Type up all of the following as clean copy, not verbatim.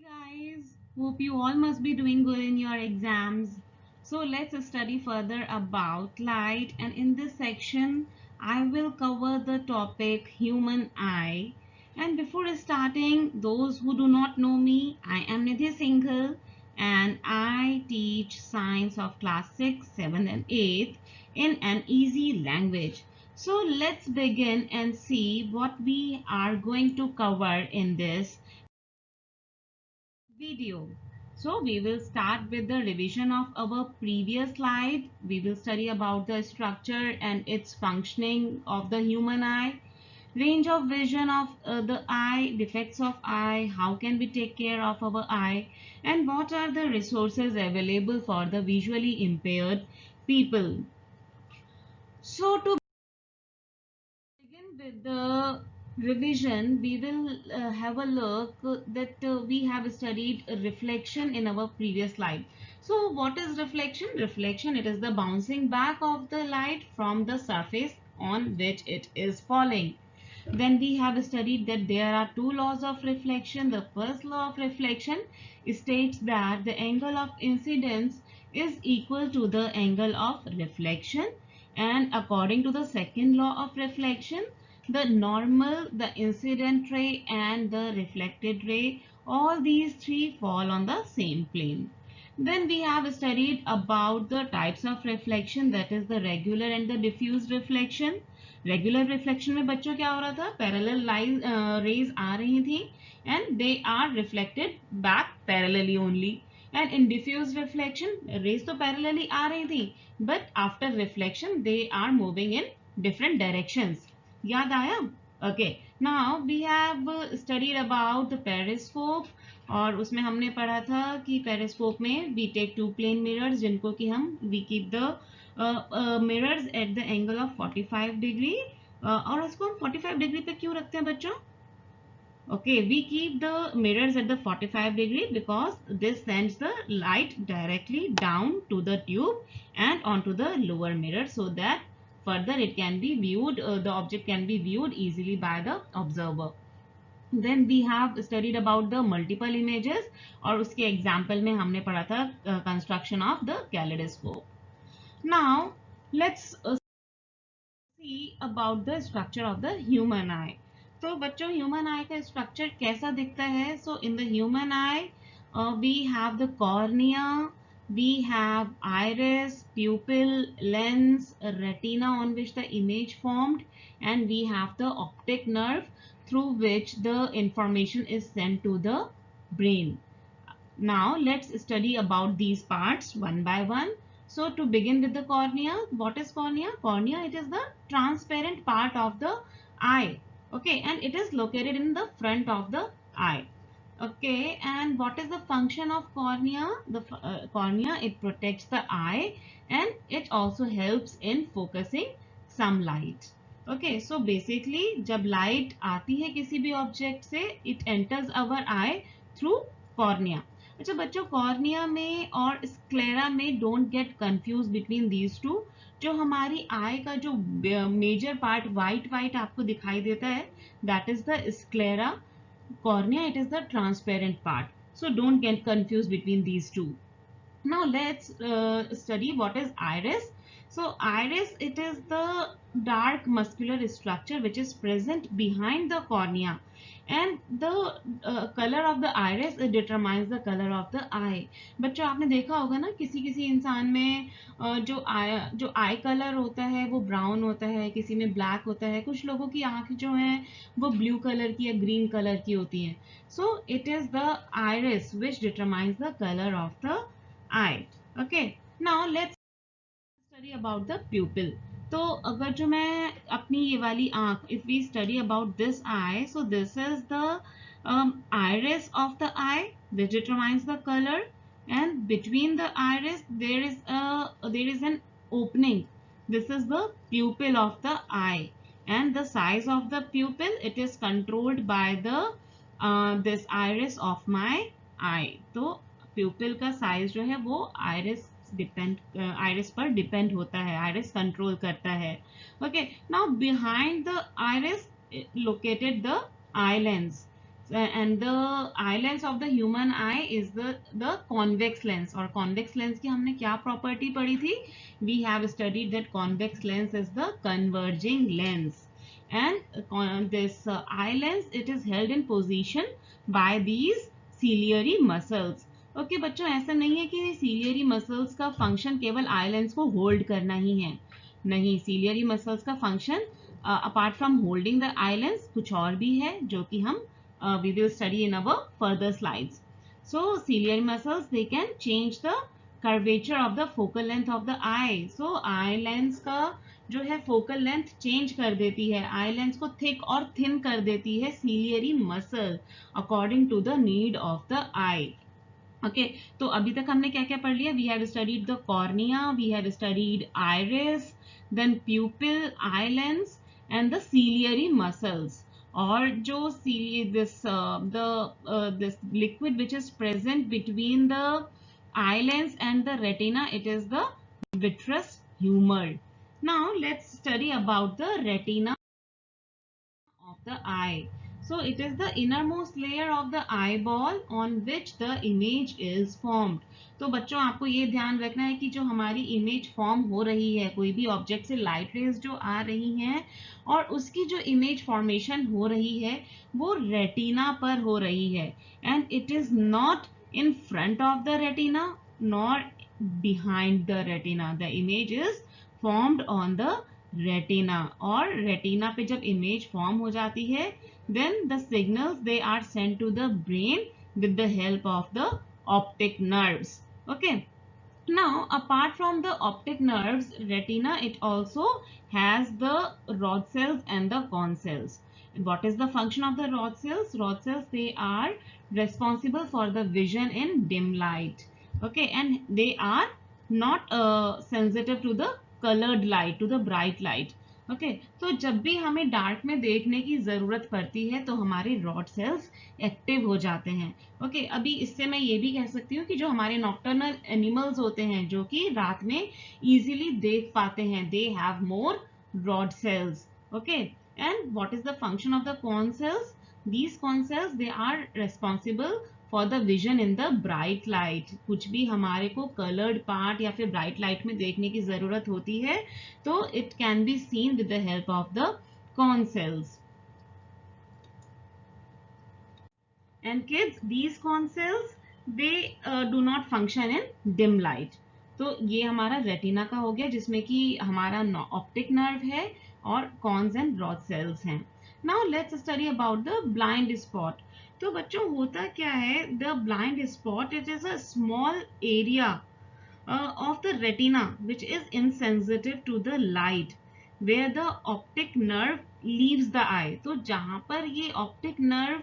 Guys, hope you all must be doing good in your exams. So let's study further about light, and in this section I will cover the topic human eye. And before starting, those who do not know me, I am Nidhi Singhal and I teach science of class 6, 7 and 8 in an easy language. So let's begin and see what we are going to cover in this video. So we will start with the revision of our previous slide. We will study about the structure and its functioning of the human eye, range of vision of the eye, defects of eye, how can we take care of our eye, and what are the resources available for the visually impaired people. So to begin with the revision, we will have a look that we have studied reflection in our previous slide. So what is reflection? Reflection, it is the bouncing back of the light from the surface on which it is falling. Then we have studied that there are two laws of reflection. The first law of reflection states that the angle of incidence is equal to the angle of reflection, and according to the second law of reflection, the normal, the incident ray and the reflected ray, all these three fall on the same plane. Then we have studied about the types of reflection, that is the regular and the diffuse reflection. Regular reflection में बच्चों क्या हो रहा था, parallel line raise आ रही थी and they are reflected back parallelly only. And in diffuse reflection rays तो पैरेलली आ रही थी but after reflection they are moving in different directions. याद आया? Okay, now we have studied about the periscope, और उसमें हमने पढ़ा था कि पेरिस्कोप में we take two plane mirrors जिनको कि हम we keep the mirrors at the angle of 45 degree. और उसको हम 45 डिग्री पे क्यों रखते हैं बच्चों? Okay, we keep the mirrors at the 45 degree because this sends the light directly down to the tube and onto the lower mirror, so that further it can be viewed, the object can be viewed easily by the observer. Then we have studied about the multiple images, और उसके example में हमने पढ़ा था construction of the kaleidoscope. Now let's see about the structure of the human eye. तो बच्चों human आई का structure कैसा दिखता है? So in the human eye we have the cornea, we have iris, pupil, lens, retina on which the image formed, and we have the optic nerve through which the information is sent to the brain. Now let's study about these parts one by one. So to begin with the cornea, what is cornea? Cornea, it is the transparent part of the eye. Okay, and it is located in the front of the eye. Okay, and what is the function of cornea? The cornea, it protects the eye and it also helps in focusing some light. Okay, so basically जब light आती है किसी भी object से, it enters our eye through cornea. अच्छा बच्चों, cornea में और स्क्लेरा में don't get confuse between these two. जो हमारी आई का जो मेजर पार्ट वाइट वाइट आपको दिखाई देता है, that is the sclera. Cornea, it is the transparent part. So don't get confuse between these two. Now let's study what is iris. So iris, it is the dark muscular structure which is present behind the cornea, and the color of the iris determines the color of the eye. बच्चों आपने देखा होगा ना, किसी किसी इंसान में जो आई कलर होता है वो ब्राउन होता है, किसी में ब्लैक होता है, कुछ लोगों की आंखें जो हैं वो ब्लू कलर की या ग्रीन कलर की होती हैं. So it is the iris which determines the color of the eye. Okay, now let's study about the pupil. तो अगर जो मैं अपनी ये वाली आंख, if we study about this eye, so this is the iris of the eye which determines the color, and between the iris there is an opening. This is the pupil of the eye, and the size of the pupil, it is controlled by the this iris of my eye. तो प्यूपिल का size जो है वो iris पर depend होता है, iris control करता है. Okay, now behind the iris located the eye lens. and the eye lens of the human eye is the convex lens. और convex lens की हमने क्या property पढ़ी थी? We have studied that convex lens is the converging lens, and this eye lens, it is held in position by these ciliary muscles. Okay बच्चों, ऐसा नहीं है कि ciliary muscles का function केवल eye lens को hold करना ही है. नहीं, ciliary muscles का function apart from holding the eye lens कुछ और भी है जो कि हम we will study in our further slides. So ciliary muscles, they can change the curvature of the focal length of the eye. So eye lens का जो है focal length change कर देती है, eye lens को thick और thin कर देती है ciliary muscle according to the need of the eye. Okay तो अभी तक हमने क्या क्या पढ़ लिया? We have studied the cornea, we have studied iris, then pupil, eye lens and the ciliary muscles. और जो this liquid which is present between the eye lens and the retina, it is the vitreous humor. Now let's study about the retina of the eye. So it is the innermost layer of the eyeball on which the image is formed. तो बच्चों आपको ये ध्यान रखना है कि जो हमारी इमेज फॉर्म हो रही है, कोई भी ऑब्जेक्ट से लाइट रेज जो आ रही हैं और उसकी जो इमेज फॉर्मेशन हो रही है वो रेटिना पर हो रही है, and it is not in front of the retina nor behind the retina. The image is formed on the retina. और retina पे जब image form हो जाती है, then the signals they are sent to the brain with the help of the optic nerves. Okay. Now, apart from the optic nerves, retina, it also has the rod cells and the cone cells. And what is the function of the rod cells? Rod cells, they are responsible for the vision in dim light. Okay, and they are not sensitive to the colored light, to the bright light. Okay तो जब भी हमें dark में देखने की ज़रूरत पड़ती है तो हमारे रॉड सेल्स एक्टिव हो जाते हैं. ओके अभी इससे मैं ये भी कह सकती हूँ कि जो हमारे नॉक्टर्नल एनिमल्स होते हैं जो कि रात में इजीली देख पाते हैं, they have more rod cells. Okay and what is the function of the cone cells? These corn cells, they are responsible for the vision in the bright light. कुछ भी हमारे को colored part या फिर bright light में देखने की जरूरत होती है तो it can be seen with the help of the corn cells. And kids, these corn cells, they do not function in dim light. तो ये हमारा रेटिना का हो गया जिसमें कि हमारा ऑप्टिक नर्व है और कॉन्स एंड रॉड सेल्स हैं. Now let's study about the blind spot. तो बच्चों होता क्या है? The blind spot, it is a small area of the retina which is insensitive to the light where the optic nerve leaves the eye. तो जहाँ पर ये optic nerve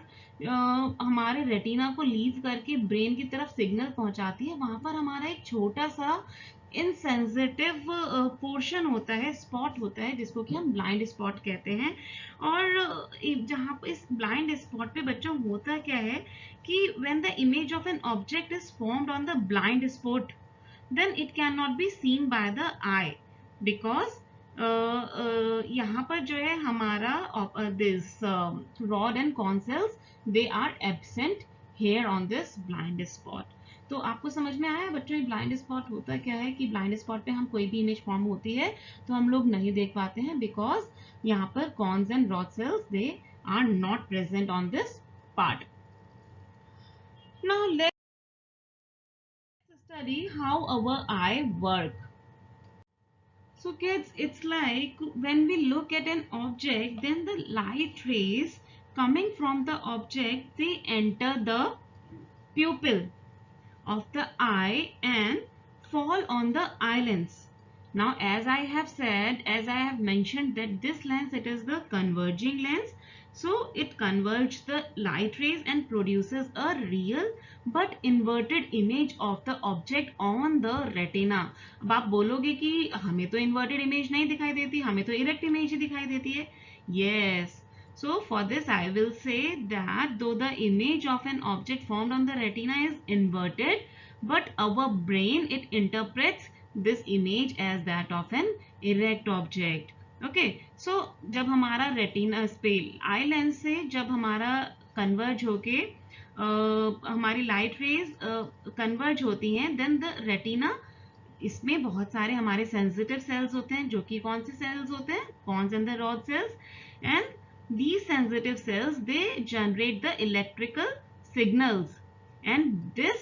हमारे रेटिना को लीव करके ब्रेन की तरफ सिग्नल पहुंचाती है, वहां पर हमारा एक छोटा सा इनसेंसिटिव पोर्शन होता है, स्पॉट होता है जिसको कि हम ब्लाइंड स्पॉट कहते हैं. और जहाँ पर इस ब्लाइंड स्पॉट पे बच्चों होता क्या है कि when the image of an object is formed on the blind spot, then it cannot be seen by the eye because यहाँ पर जो है हमारा this rod and corn cells, they are absent here on this blind spot. तो आपको समझ में आया बच्चों ये ब्लाइंड स्पॉट होता क्या है? कि ब्लाइंड स्पॉट पे हम कोई भी इमेज फॉर्म होती है तो हम लोग नहीं देख पाते हैं बिकॉज यहाँ पर cones and rod cells they are not present on this part. Now let's study how our eye work. So kids, it's like when we look at an object, then the light rays coming from the object, they enter the pupil of the eye and fall on the eye lens. Now as I have said, as I have mentioned that this lens, it is the converging lens. So it converges the light rays and produces a real but inverted image of the object on the retina. अब आप बोलोगे कि हमें तो inverted image नहीं दिखाई देती, हमें तो erect image ही दिखाई देती है. Yes. So for this I will say that though the image of an object formed on the retina is inverted, but our brain, it interprets this image as that of an erect object. Okay so जब हमारा retina पे eye lens से जब हमारा converge होके हमारी light rays converge होती हैं, देन द रेटिना, इसमें बहुत सारे हमारे सेंसिटिव सेल्स होते हैं, जो कि कौन से सेल्स होते हैं, cones and the rod cells, एंड these sensitive cells they generate the electrical signals, and this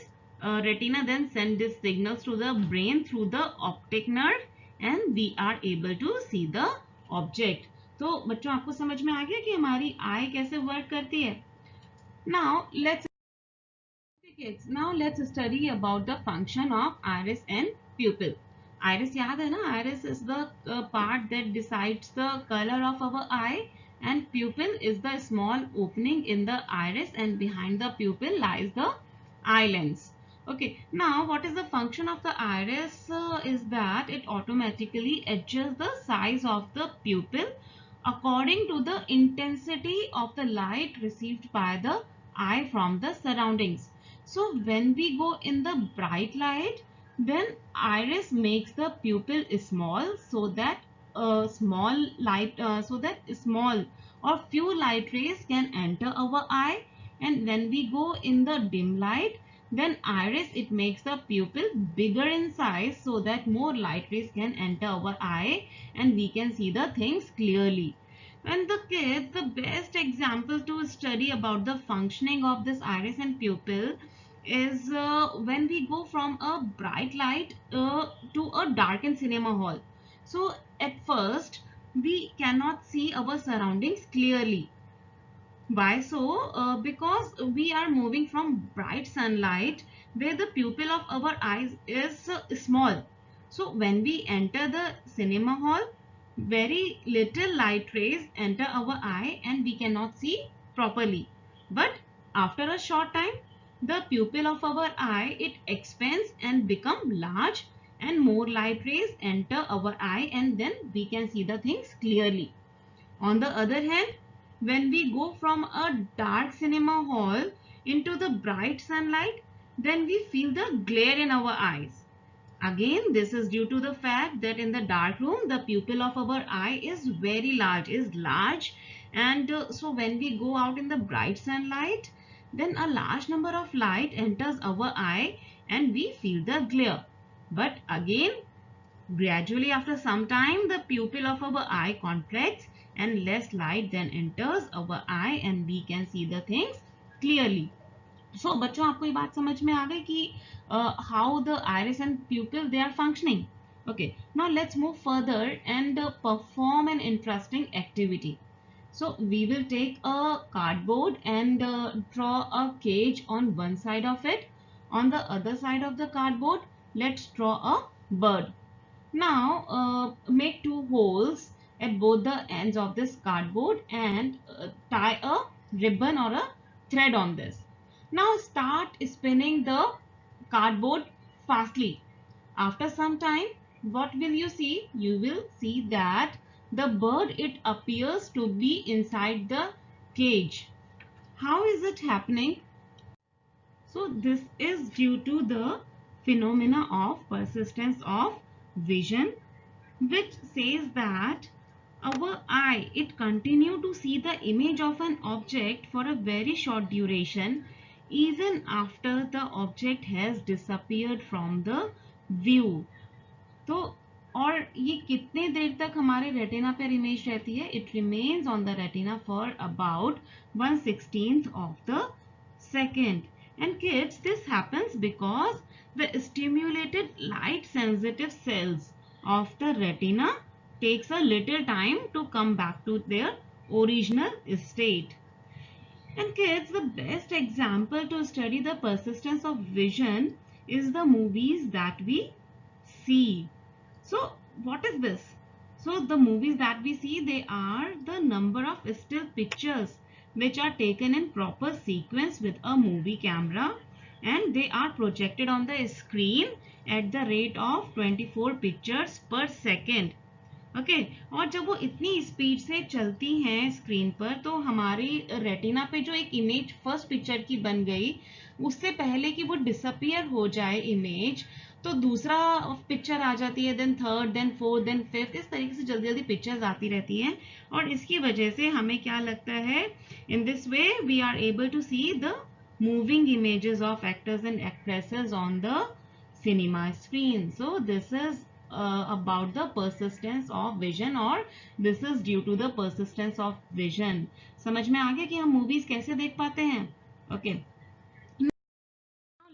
retina then send these signals to the brain through the optic nerve, and we are able to see the object. तो बच्चों आपको समझ में आ गया कि हमारी आई कैसे वर्क करती है. Now let's study about the function of iris and pupil. Iris याद है ना, iris is the part that decides the color of our eye, and pupil is the small opening in the iris, and behind the pupil lies the eye lens. Okay, now what is the function of the iris? Is that it automatically adjusts the size of the pupil according to the intensity of the light received by the eye from the surroundings. So when we go in the bright light, then iris makes the pupil small, so that small or few light rays can enter our eye. And when we go in the dim light, then iris, it makes the pupil bigger in size, so that more light rays can enter our eye and we can see the things clearly. And the kids, the best example to study about the functioning of this iris and pupil is when we go from a bright light to a darkened cinema hall. So at first we cannot see our surroundings clearly. Why so? Because we are moving from bright sunlight where the pupil of our eyes is small. So when we enter the cinema hall, very little light rays enter our eye and we cannot see properly. But after a short time, the pupil of our eye, it expands and become large, and more light rays enter our eye, and then we can see the things clearly. On the other hand, when we go from a dark cinema hall into the bright sunlight, then we feel the glare in our eyes. Again, this is due to the fact that in the dark room, the pupil of our eye is very large, and so when we go out in the bright sunlight, then a large number of light enters our eye and we feel the glare. But again, gradually after some time, the pupil of our eye contracts and less light then enters our eye and we can see the things clearly. So बच्चों आपको ये बात समझ में आ गई कि how the iris and pupil they are functioning. Okay, now let's move further and perform an interesting activity. So we will take a cardboard and draw a cage on one side of it. On the other side of the cardboard, let's draw a bird. Now make two holes at both the ends of this cardboard and tie a ribbon or a thread on this. Now start spinning the cardboard fastly. After some time, what will you see? You will see that the bird, it appears to be inside the cage. How is it happening? So this is due to the phenomena of persistence of vision, which says that our eye, it continue to see the image of an object for a very short duration even after the object has disappeared from the view. तो और ये कितने देर तक हमारे retina पर image रहती है? It remains on the retina for about 1/16th of the second. And kids, this happens because the stimulated light sensitive cells of the retina takes a little time to come back to their original state. And kids, the best example to study the persistence of vision is the movies that we see. So what is this? So the movies that we see, they are the number of still pictures which are taken in proper sequence with a movie camera, and they are projected on the screen at the rate of 24 pictures per second. Okay और जब वो इतनी speed से चलती हैं screen पर तो हमारी रेटिना पे जो एक इमेज फर्स्ट पिक्चर की बन गई उससे पहले कि वो डिसअपियर हो जाए इमेज तो दूसरा पिक्चर आ जाती है, then third, then fourth, then fifth, इस तरीके से जल्दी जल्दी पिक्चर्स आती रहती हैं और इसकी वजह से हमें क्या लगता है, in this way we are able to see the moving images of actors and actresses on the cinema screen. So this is about the persistence of vision or this is due to the persistence of vision. समझ में आ गया कि हम movies कैसे देख पाते हैं? Okay. Now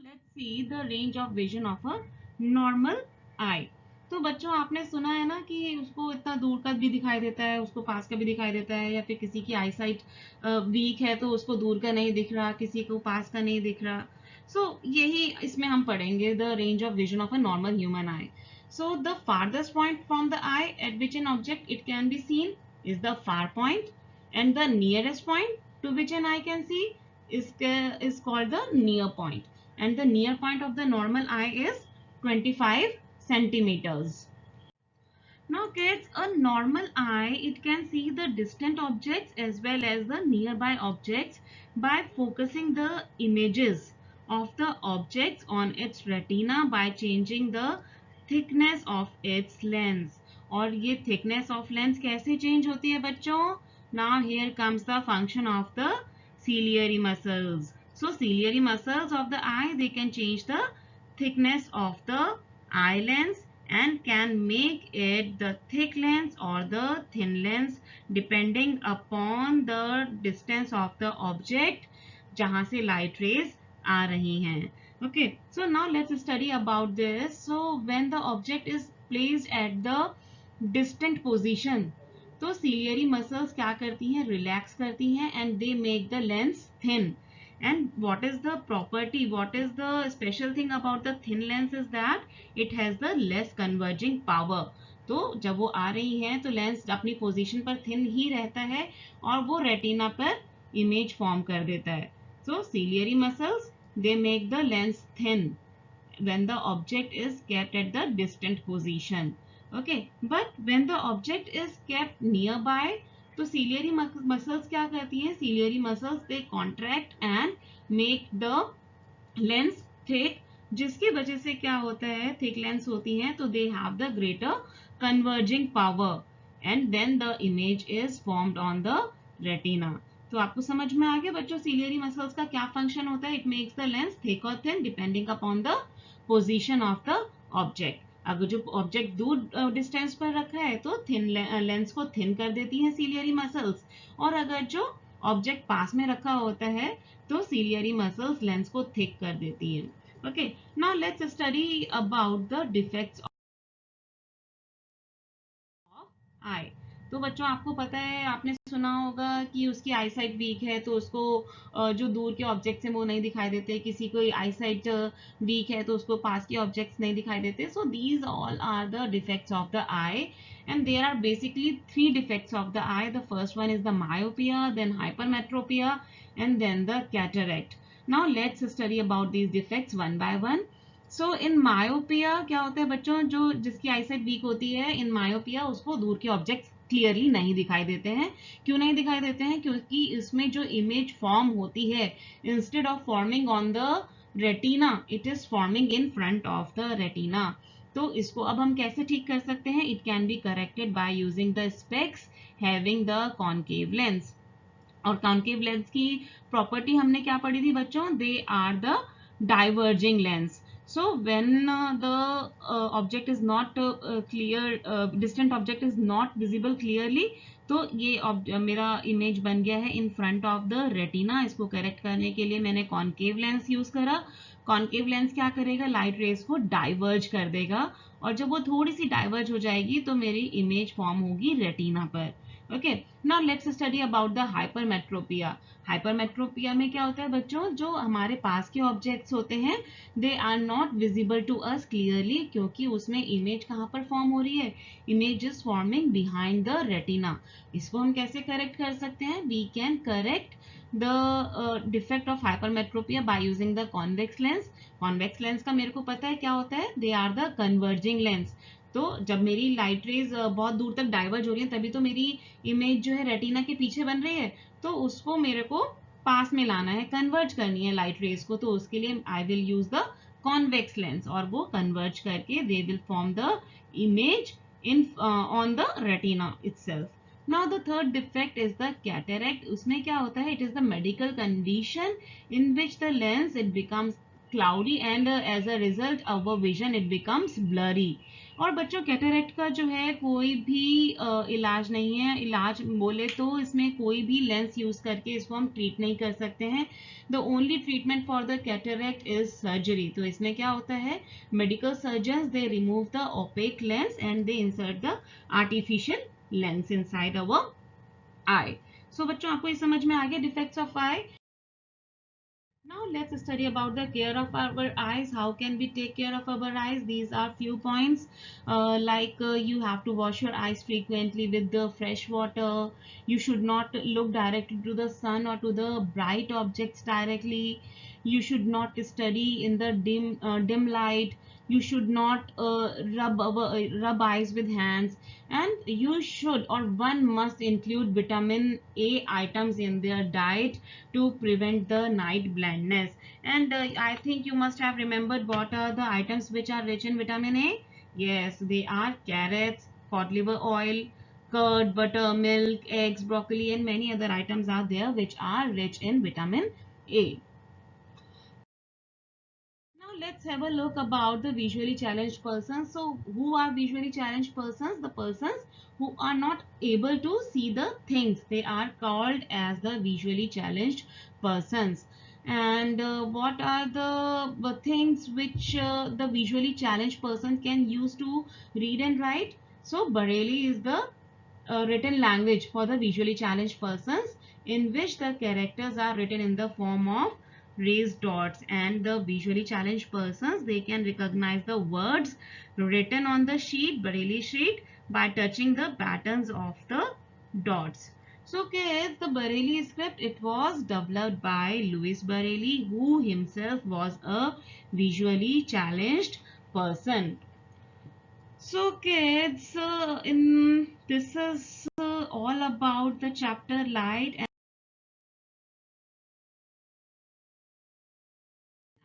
let's see the range of vision of a normal eye. तो बच्चों आपने सुना है ना कि उसको इतना दूर का भी दिखाई देता है, उसको पास का भी दिखाई देता है, या फिर किसी की आई साइट वीक है तो उसको दूर का नहीं दिख रहा, किसी को पास का नहीं दिख रहा. सो यही इसमें हम पढ़ेंगे the range of vision of a normal human I. So the farthest point from the eye at which an object it can be seen is the far point, and the nearest point to which an eye can see is called the near point, and the near point of the normal eye is 25 centimeters. Now kids, a normal eye, it can see the distant objects as well as the nearby objects by focusing the images of the objects on its retina by changing the thickness of its lens. और ये thickness of lens कैसे change होती है बच्चों? Now here comes the function of the ciliary muscles. So ciliary muscles of the eye, they can change the thickness of the eye lens and can make it the thick lens or the thin lens depending upon the distance of the object जहाँ से light rays आ रही हैं. Okay, so now let's study about this. So when the object is placed at the distant position, तो ciliary muscles क्या करती हैं, relax करती हैं and they make the lens thin. And what is the property, what is the special thing about the thin lens is that it has the less converging power. तो जब वो आ रही हैं तो लेंस अपनी पोजीशन पर थिन ही रहता है और वो रेटिना पर इमेज फॉर्म कर देता है. So ciliary muscles, they make the lens thin when the object is kept at the distant position. Okay, but when the object is kept nearby, तो ciliary muscles क्या करती हैं? Ciliary muscles they contract and make the lens thick, जिसकी वजह से क्या होता है, thick lens होती हैं तो they have the greater converging power and then the image is formed on the retina. तो आपको समझ में आ गया बच्चों सिलियरी मसल्स का क्या फंक्शन होता है. It makes the lens thick और thin depending upon the position of the object. अगर जो ऑब्जेक्ट दूर डिस्टेंस पर रखा है तो थिन लेंस को थिन कर देती हैं सिलियरी मसल्स, और अगर जो ऑब्जेक्ट पास में रखा होता है तो सिलियरी मसल्स लेंस को थिक कर देती हैं. Okay, now let's study about the defects eye. तो बच्चों आपको पता है, आपने सुना होगा कि उसकी आई साइट वीक है तो उसको जो दूर के ऑब्जेक्ट्स हैं वो नहीं दिखाई देते, किसी को आई साइट वीक है तो उसको पास के ऑब्जेक्ट्स नहीं दिखाई देते. So these all are the defects of the eye and there are basically three defects of the eye. The first one is the myopia, then hypermetropia, and then the cataract. Now let's study about these defects one by one. So in myopia क्या होता है बच्चों, जो जिसकी eyesight week होती है, in myopia उसको दूर के ऑब्जेक्ट्स क्लियरली नहीं दिखाई देते हैं. क्यों नहीं दिखाई देते हैं? क्योंकि इसमें जो इमेज फॉर्म होती है, instead of forming on the retina, it is forming in front of the retina. तो इसको अब हम कैसे ठीक कर सकते हैं? It can be corrected by using the specs having the concave lens. और कॉन्केव लेंस की प्रॉपर्टी हमने क्या पढ़ी थी बच्चों? They are the diverging lens. So when the object is not clear, distant object is not visible clearly, तो ये मेरा इमेज बन गया है इन फ्रंट ऑफ द रेटिना. इसको करेक्ट करने के लिए मैंने कॉन्केव लेंस यूज करा. कॉन्केव लेंस क्या करेगा? लाइट रेज को डाइवर्ज कर देगा, और जब वो थोड़ी सी डाइवर्ज हो जाएगी तो मेरी इमेज फॉर्म होगी रेटिना पर. Okay, now let's study about the hypermetropia. Hypermetropia में क्या होता है बच्चों? जो हमारे पास के ऑब्जेक्ट्स होते हैं they are not visible to us clearly, क्योंकि उसमें इमेज कहाँ पर फॉर्म हो रही है? Image is forming behind the retina. इसको हम कैसे करेक्ट कर सकते हैं? We can correct the defect of hypermetropia by using the convex lens. convex lens का मेरे को पता है क्या होता है? they are the converging lens. तो जब मेरी लाइट रेज बहुत दूर तक डाइवर्ज हो रही है तभी तो मेरी इमेज जो है रेटिना के पीछे बन रही है, तो उसको मेरे को पास में लाना है, कन्वर्ज करनी है लाइट रेज को, तो उसके लिए I will use the convex lens और वो कन्वर्ज करके they will form the image in on the retina itself. Now the third defect is the cataract. उसमें क्या होता है? It is the medical condition in which the lens it becomes cloudy and as a result our vision it becomes blurry. और बच्चों cataract का जो है कोई भी इलाज नहीं है. इलाज बोले तो इसमें कोई भी लेंस यूज करके इसको हम ट्रीट नहीं कर सकते हैं. The only treatment for the cataract is surgery. तो इसमें क्या होता है? Medical surgeon they remove the opaque lens and they insert the artificial lens inside our eye. So बच्चों आपको ये समझ में आ गया defects of eye. Now let's study about the care of our eyes. How can we take care of our eyes? These are few points like you have to wash your eyes frequently with the fresh water. You should not look directly to the sun or to the bright objects directly. You should not study in the dim light. You should not rub eyes with hands, and you should or one must include vitamin A items in their diet to prevent the night blindness. And I think you must have remembered what are the items which are rich in vitamin A. Yes, they are carrots, cod liver oil, curd, butter, milk, eggs, broccoli, and many other items are there which are rich in vitamin A. Now let's have a look about the visually challenged persons. So who are visually challenged persons? The persons who are not able to see the things. They are called as the visually challenged persons. And what are the things which the visually challenged person can use to read and write? So Bareli is the written language for the visually challenged persons, in which the characters are written in the form of raised dots, and the visually challenged persons they can recognize the words written on the sheet, Bareilly sheet, by touching the patterns of the dots. So kids, the Bareilly script, it was developed by Louis Bareilly, who himself was a visually challenged person. So kids, in this is all about the chapter light, and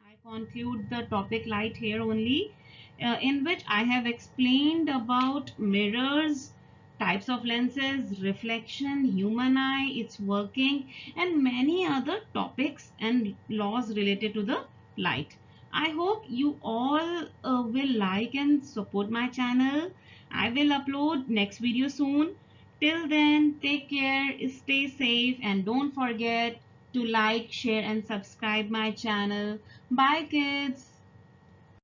I conclude the topic light here only, in which I have explained about mirrors, types of lenses, reflection, human eye, its working, and many other topics and laws related to the light. I hope you all will like and support my channel. I will upload next video soon. Till then, take care, stay safe, and don't forget to like, share, and subscribe my channel. Bye kids.